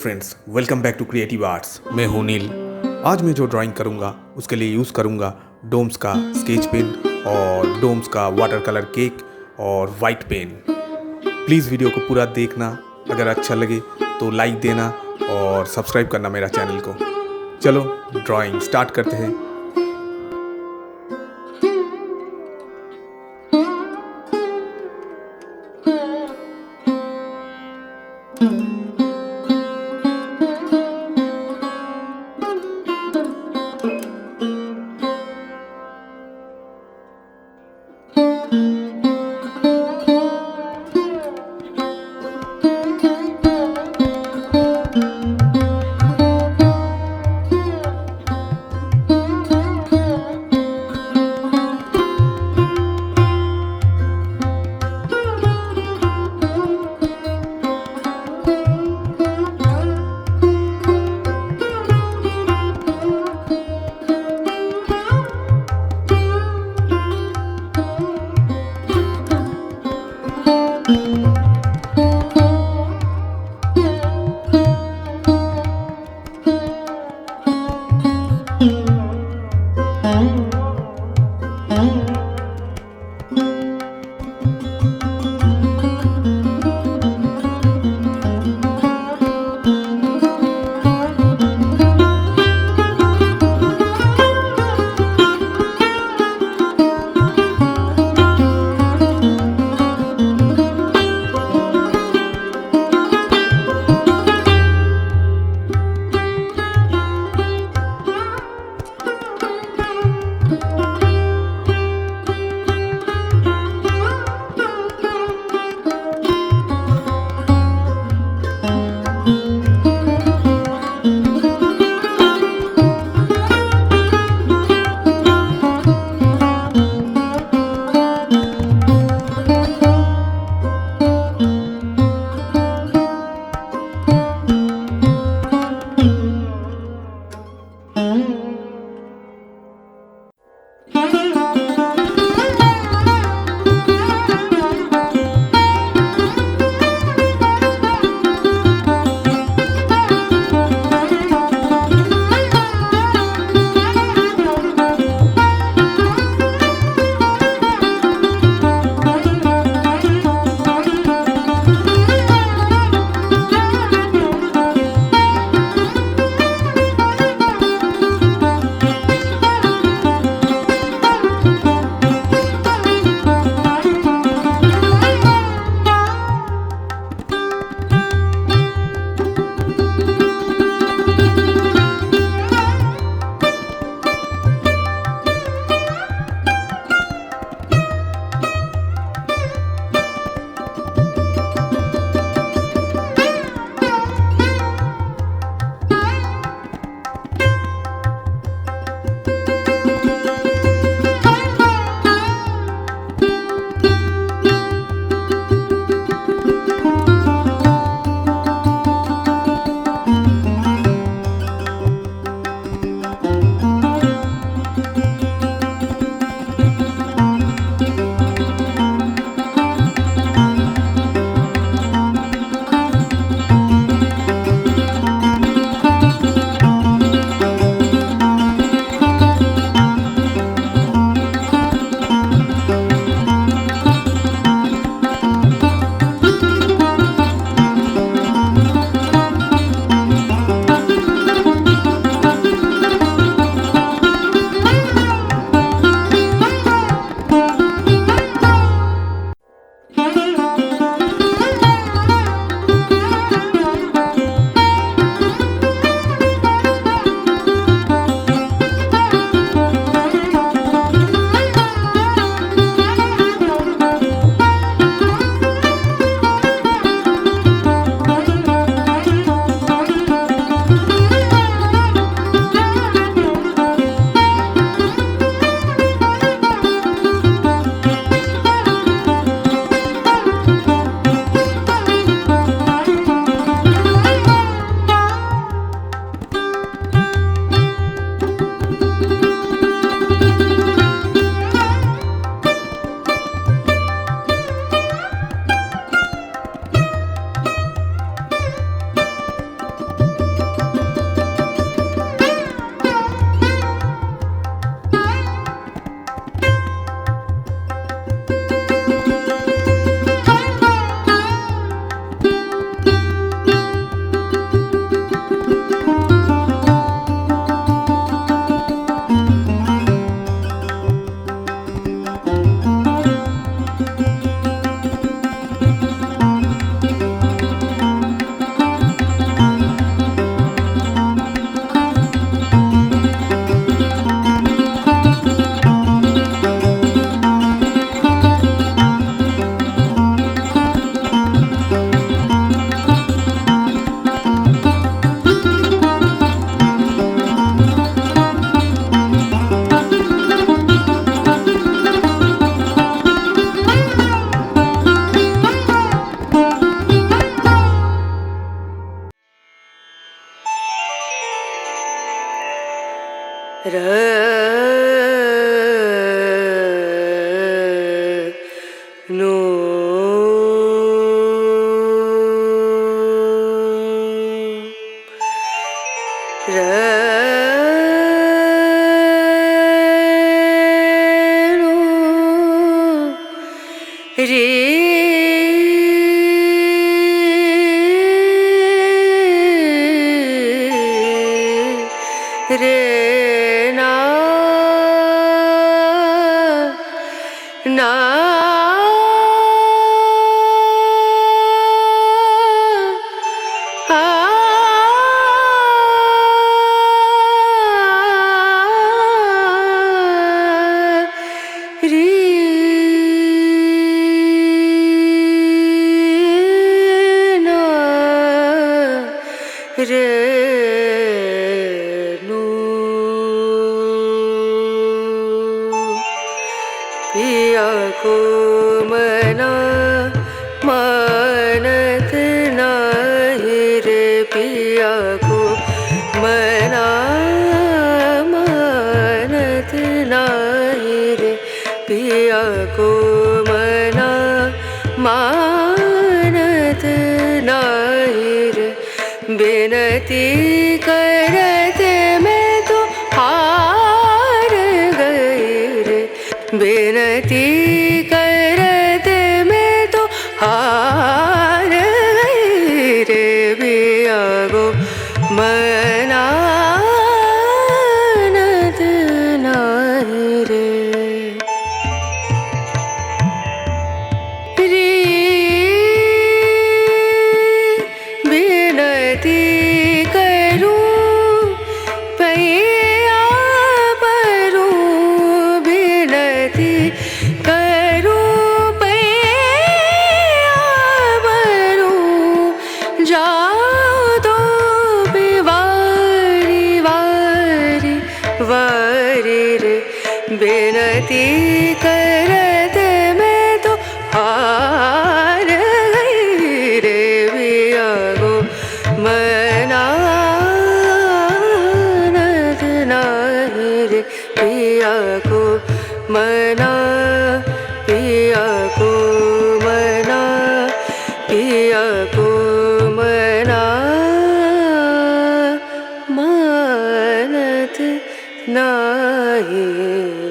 Friends, welcome back to creative arts. मैं हूं नील। आज मैं जो ड्राइंग करूंगा उसके लिए यूज़ करूंगा डोम्स का स्केच पेन और डोम्स का वाटर कलर केक और वाइट पेन। प्लीज़ वीडियो को पूरा देखना। अगर अच्छा लगे तो लाइक देना और सब्सक्राइब करना मेरा चैनल को। चलो ड्राइंग स्टार्ट करते हैं। र नो रे रे ना ना रे रे नु पिया को मना मानत नाही रे पिया को मना मानत नाही रे पिया को मना मानत नाही रे बिनती करते मैं तो हार गई रे बिनती करते मैं तो हार गई रे पिया को मनानत नाही रे बिनती करूं पैया परूं बिनती करूं पैया परूं जाओ तो वारी वारी वारी रे बिनती करते मैं तो हार गई रे पिया को मनानत नाही रे पिया को मना पिया को मना पिया को मना मानत नाही